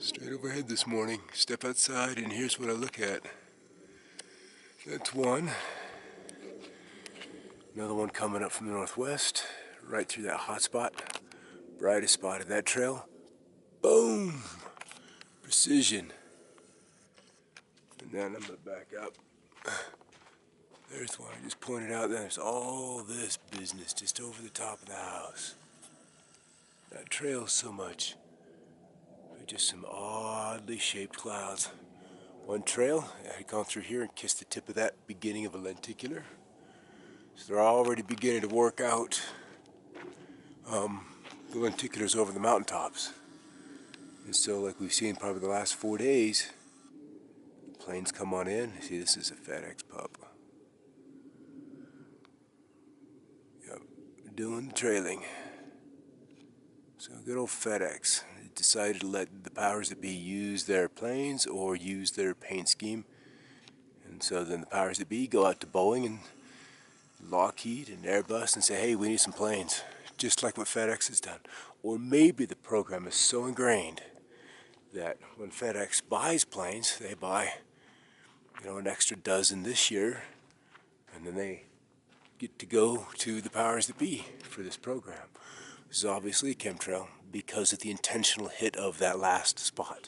Straight overhead this morning. Step outside and here's what I look at. That's one. Another one coming up from the northwest, right through that hot spot. Brightest spot of that trail. Boom! Precision. And then I'm gonna back up. There's one I just pointed out. There's all this business just over the top of the house. That trail so much. Just some oddly shaped clouds. One trail, I had gone through here and kissed the tip of that beginning of a lenticular. So they're already beginning to work out the lenticulars over the mountaintops. And so like we've seen probably the last 4 days, planes come on in. See, this is a FedEx pup. Yep, doing the trailing. So good old FedEx decided to let the powers that be use their planes or use their paint scheme. And so then the powers that be go out to Boeing and Lockheed and Airbus and say, hey, we need some planes, just like what FedEx has done. Or maybe the program is so ingrained that when FedEx buys planes, they buy, an extra dozen this year, and then they get to go to the powers that be for this program. This is obviously a chemtrail because of the intentional hit of that last spot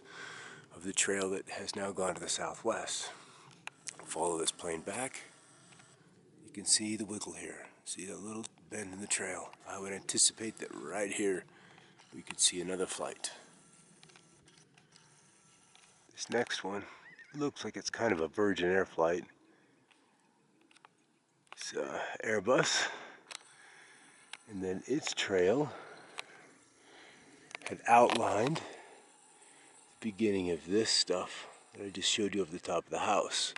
of the trail that has now gone to the southwest. Follow this plane back. You can see the wiggle here. See that little bend in the trail. I would anticipate that right here we could see another flight. This next one looks like it's kind of a Virgin Air flight. It's Airbus. And then its trail had outlined the beginning of this stuff that I just showed you over the top of the house.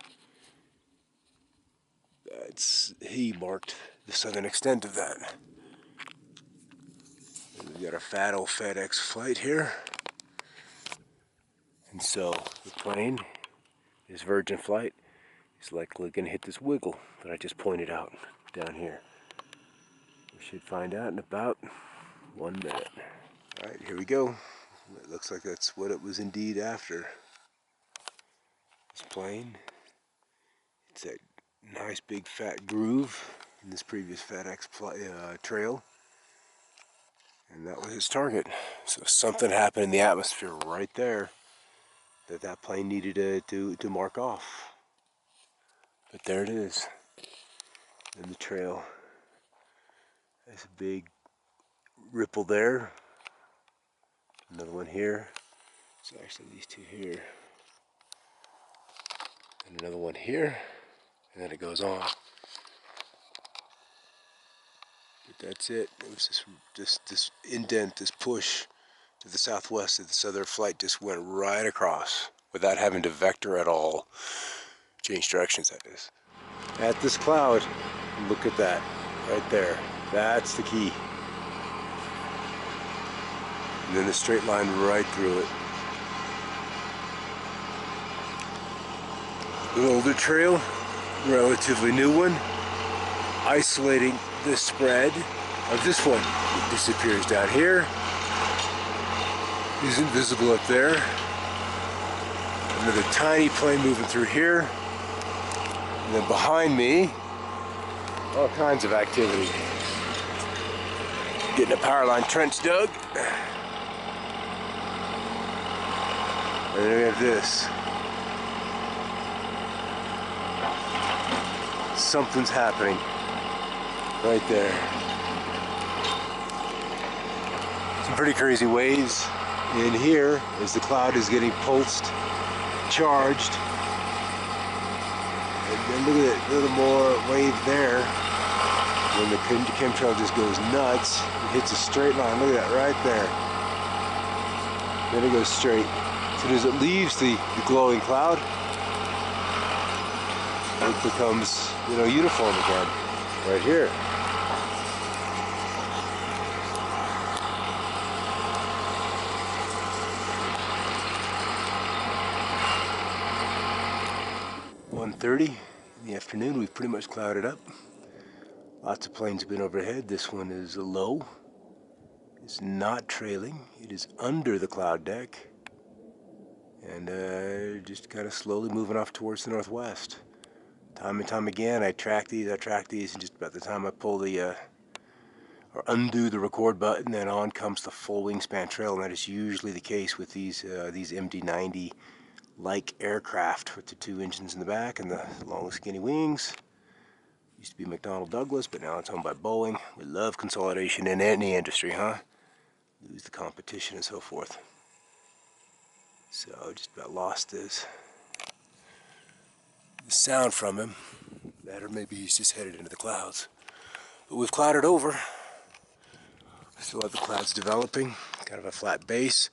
He marked the southern extent of that. And we've got a fat old FedEx flight here. And so the plane, this Virgin flight, is likely going to hit this wiggle that I just pointed out down here. We should find out in about 1 minute. Alright, here we go. It looks like that's what it was indeed after. This plane, it's that nice big fat groove in this previous FedEx trail. And that was its target. So something happened in the atmosphere right there that plane needed to mark off. But there it is. And the trail. There's a big ripple there. Another one here. So actually these two here. And another one here. And then it goes on. But that's it. It was this indent, this push to the southwest of this other flight just went right across without having to vector at all. Change directions, that is. At this cloud, look at that right there. That's the key. And then the straight line right through it. An older trail, relatively new one, isolating the spread of this one. It disappears down here. Isn't visible up there. Another tiny plane moving through here. And then behind me, all kinds of activity. Getting a power line trench dug. And then we have this. Something's happening right there. Some pretty crazy waves in here as the cloud is getting pulsed, charged. And then look at that little more wave there. When the chemtrail just goes nuts, it hits a straight line. Look at that right there. Then it goes straight. So as it leaves the glowing cloud, it becomes, uniform again. Right here. .30 in the afternoon, we've pretty much clouded up. Lots of planes have been overhead. This one is a low. It's not trailing. It is under the cloud deck. and just kind of slowly moving off towards the northwest. Time and time again, I track these, and just about the time I pull the or undo the record button, then on comes the full wingspan trail, and that is usually the case with these MD-90 like aircraft with the two engines in the back and the long skinny wings. Used to be McDonnell Douglas, but now it's owned by Boeing. We love consolidation in any industry, huh? Lose the competition and so forth. So just about lost the sound from him. That, or maybe he's just headed into the clouds. But we've clouded over. Still have the clouds developing, kind of a flat base.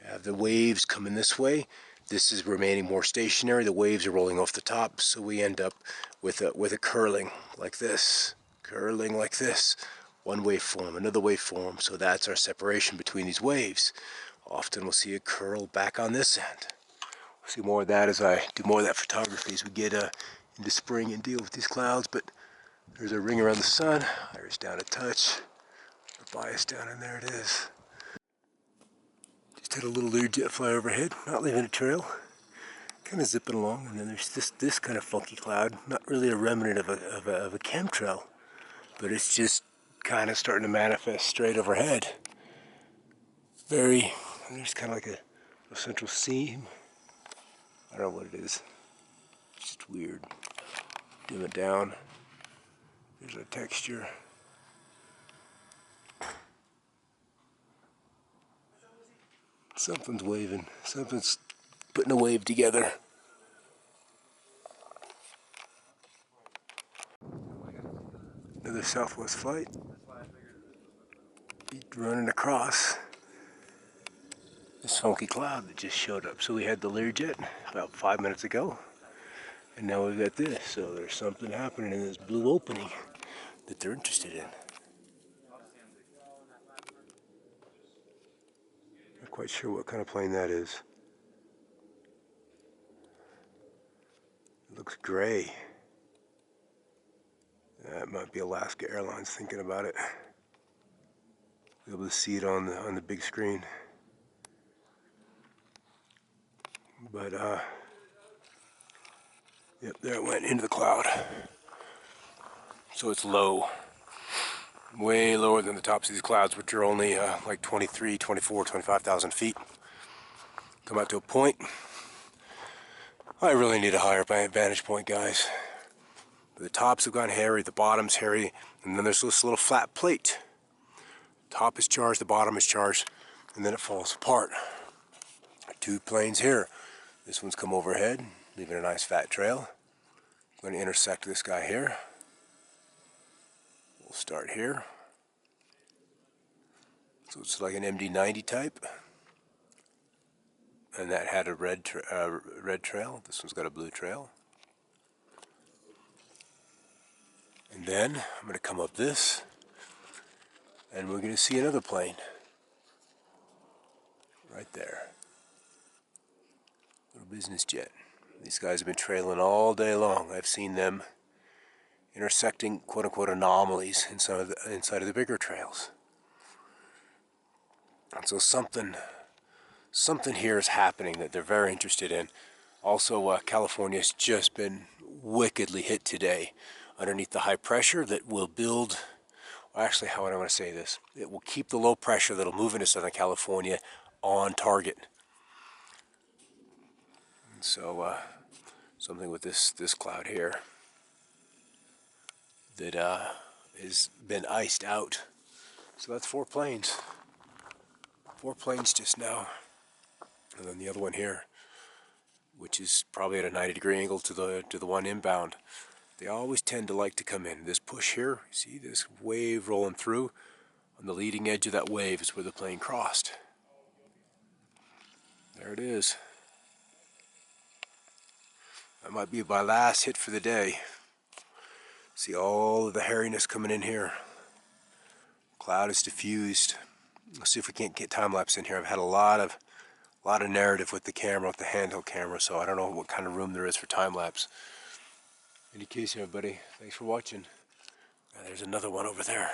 Have the waves coming this way. This is remaining more stationary. The waves are rolling off the top, so we end up with a curling like this, One waveform, another waveform. So that's our separation between these waves. Often we'll see a curl back on this end. We'll see more of that as I do more of that photography as we get into spring and deal with these clouds. But there's a ring around the sun. Iris down a touch. Bias down, and there it is. Just had a little Learjet fly overhead, not leaving a trail, kind of zipping along, and then there's this kind of funky cloud, not really a remnant of a chemtrail, but it's just kind of starting to manifest straight overhead. There's kind of like a central seam. I don't know what it is. It's just weird. Dim it down. There's a texture. Something's waving. Something's putting a wave together. Another Southwest flight. Running across this funky cloud that just showed up. So we had the Learjet about 5 minutes ago, and now we've got this. So there's something happening in this blue opening that they're interested in. Not quite sure what kind of plane that is. It looks gray. That might be Alaska Airlines thinking about it. Be able to see it on the big screen. But yep, there it went into the cloud. So it's low. Way lower than the tops of these clouds, which are only like 23, 24, 25,000 feet. Come out to a point. I really need a higher vantage point, guys. The tops have gone hairy, the bottom's hairy, and then there's this little flat plate. Top is charged, the bottom is charged, and then it falls apart. Two planes here. This one's come overhead, leaving a nice fat trail. I'm going to intersect this guy here. We'll start here. So it's like an MD-90 type. And that had a red trail. This one's got a blue trail. And then I'm going to come up this, and we're going to see another plane. Right there. Little business jet. These guys have been trailing all day long. I've seen them intersecting quote-unquote anomalies inside of the bigger trails. And so something here is happening that they're very interested in. Also, California's just been wickedly hit today underneath the high pressure that will build, well, actually, how do I want to say this? It will keep the low pressure that'll move into Southern California on target. And so something with this cloud here that has been iced out. So that's 4 planes. 4 planes just now. And then the other one here, which is probably at a 90-degree angle to the one inbound. They always tend to like to come in. This push here, see this wave rolling through? On the leading edge of that wave is where the plane crossed. There it is. That might be my last hit for the day. See all of the hairiness coming in here. Cloud is diffused. Let's see if we can't get time lapse in here. I've had a lot of narrative with the camera, with the handheld camera, so I don't know what kind of room there is for time lapse. In any case, everybody, thanks for watching. There's another one over there.